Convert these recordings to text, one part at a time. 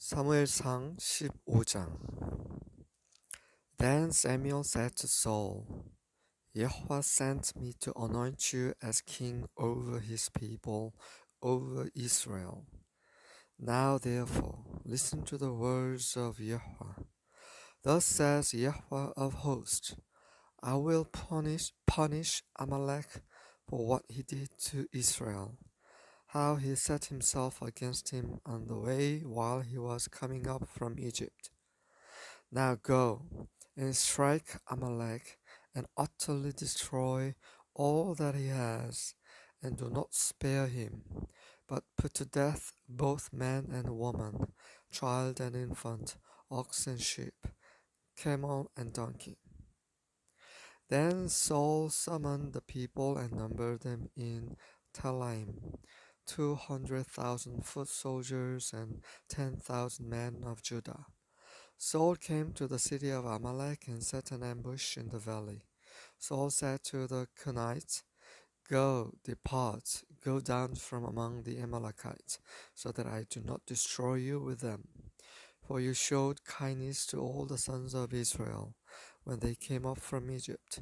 사무엘상 15장. Then Samuel said to Saul, Yahweh sent me to anoint you as king over his people, over Israel. Now therefore, listen to the words of Yahweh. Thus says Yahweh of hosts, I will punish Amalek for what he did to Israel, how he set himself against him on the way while he was coming up from Egypt. Now go and strike Amalek and utterly destroy all that he has, and do not spare him, but put to death both man and woman, child and infant, ox and sheep, camel and donkey. Then Saul summoned the people and numbered them in Telaim, 200,000 foot soldiers and 10,000 men of Judah. Saul came to the city of Amalek and set an ambush in the valley. Saul said to the Kenites, Go, depart, go down from among the Amalekites, so that I do not destroy you with them. For you showed kindness to all the sons of Israel when they came up from Egypt.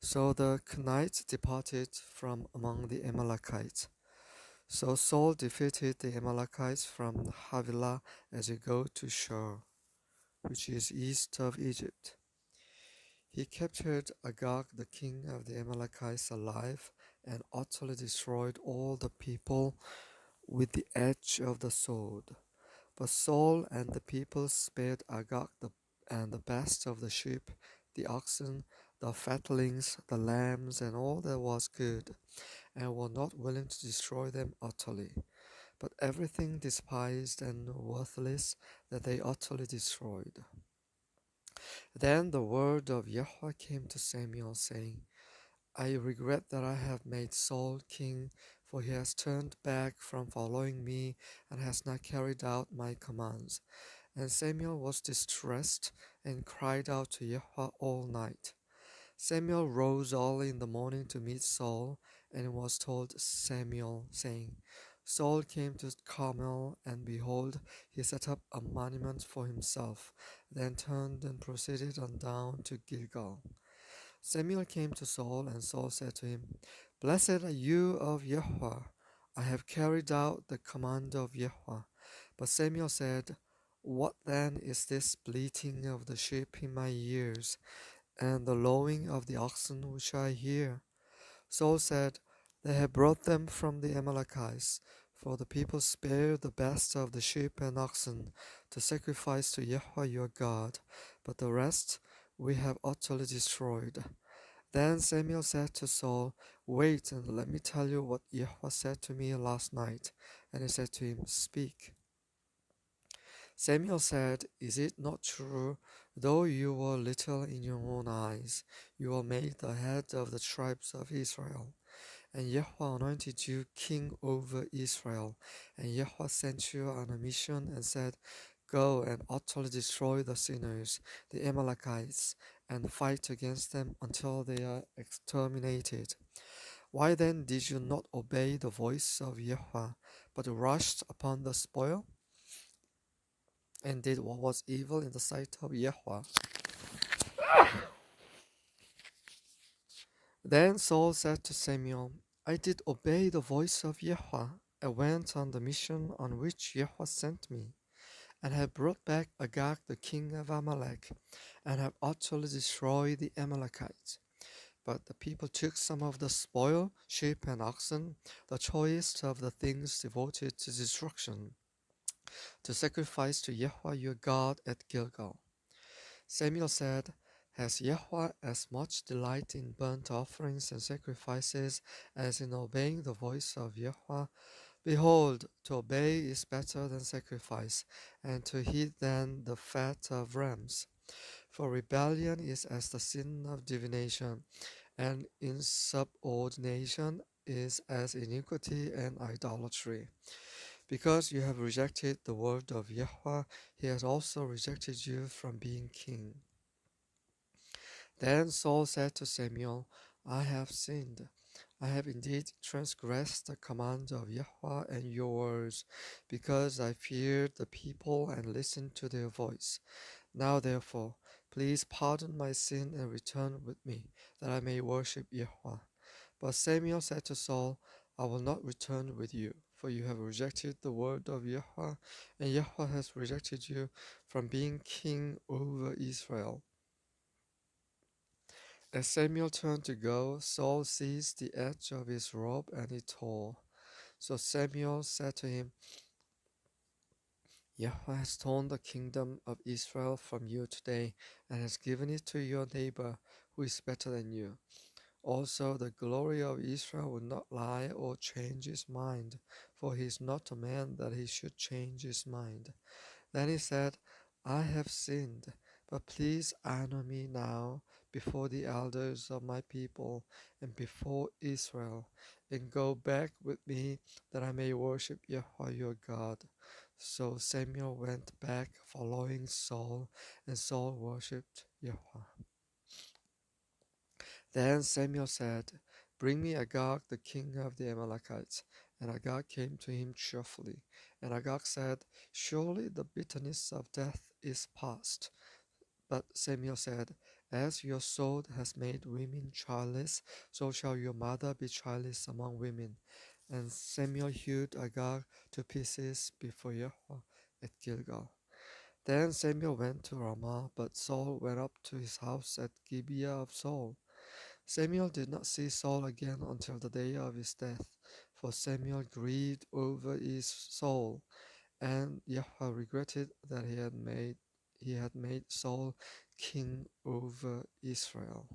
So the Kenites departed from among the Amalekites. So Saul defeated the Amalekites from Havilah as you go to Shur, which is east of Egypt. He captured Agag, the king of the Amalekites, alive, and utterly destroyed all the people with the edge of the sword. But Saul and the people spared Agag and the best of the sheep, the oxen, the fatlings, the lambs, and all that was good, and were not willing to destroy them utterly, but everything despised and worthless that they utterly destroyed. Then the word of Yahweh came to Samuel, saying, I regret that I have made Saul king, for he has turned back from following me and has not carried out my commands. And Samuel was distressed and cried out to Yahweh all night. Samuel rose early in the morning to meet Saul, and was told Samuel, saying, Saul came to Carmel, and behold, he set up a monument for himself, then turned and proceeded on down to Gilgal. Samuel came to Saul, and Saul said to him, Blessed are you of Yahweh. I have carried out the command of Yahweh. But Samuel said, What then is this bleating of the sheep in my ears, and the lowing of the oxen which I hear? Saul said, They have brought them from the Amalekites, for the people spared the best of the sheep and oxen to sacrifice to Yahweh your God, but the rest we have utterly destroyed. Then Samuel said to Saul, Wait, and let me tell you what Yahweh said to me last night. And he said to him, Speak. Samuel said, Is it not true, though you were little in your own eyes, you were made the head of the tribes of Israel? And Yahweh anointed you king over Israel. And Yahweh sent you on a mission and said, Go and utterly destroy the sinners, the Amalekites, and fight against them until they are exterminated. Why then did you not obey the voice of Yahweh, but rushed upon the spoil, and did what was evil in the sight of Yahweh? Then Saul said to Samuel, I did obey the voice of Yahweh. I went on the mission on which Yahweh sent me, and have brought back Agag the king of Amalek, and have utterly destroyed the Amalekites. But the people took some of the spoil, sheep and oxen, the choicest of the things devoted to destruction, to sacrifice to Yahweh your God at Gilgal. Samuel said, Has Yahweh as much delight in burnt offerings and sacrifices as in obeying the voice of Yahweh? Behold, to obey is better than sacrifice, and to heed than the fat of rams. For rebellion is as the sin of divination, and insubordination is as iniquity and idolatry. Because you have rejected the word of Yahweh, he has also rejected you from being king. Then Saul said to Samuel, I have sinned. I have indeed transgressed the command of Yahweh and your words, because I feared the people and listened to their voice. Now therefore, please pardon my sin and return with me, that I may worship Yahweh. But Samuel said to Saul, I will not return with you, for you have rejected the word of Yahweh, and Yahweh has rejected you from being king over Israel. As Samuel turned to go, Saul seized the edge of his robe and it tore. So Samuel said to him, Yahweh has torn the kingdom of Israel from you today, and has given it to your neighbor, who is better than you. Also, the glory of Israel will not lie or change his mind, for he is not a man that he should change his mind. Then he said, I have sinned, but please honor me now before the elders of my people and before Israel, and go back with me that I may worship Yahweh your God. So Samuel went back following Saul, and Saul worshipped Yahweh. Then Samuel said, Bring me Agag, the king of the Amalekites. And Agag came to him cheerfully. And Agag said, Surely the bitterness of death is past. But Samuel said, As your sword has made women childless, so shall your mother be childless among women. And Samuel hewed Agag to pieces before Yahweh at Gilgal. Then Samuel went to Ramah, but Saul went up to his house at Gibeah of Saul. Samuel did not see Saul again until the day of his death, for Samuel grieved over his soul, and Yahweh regretted that he had made Saul king over Israel.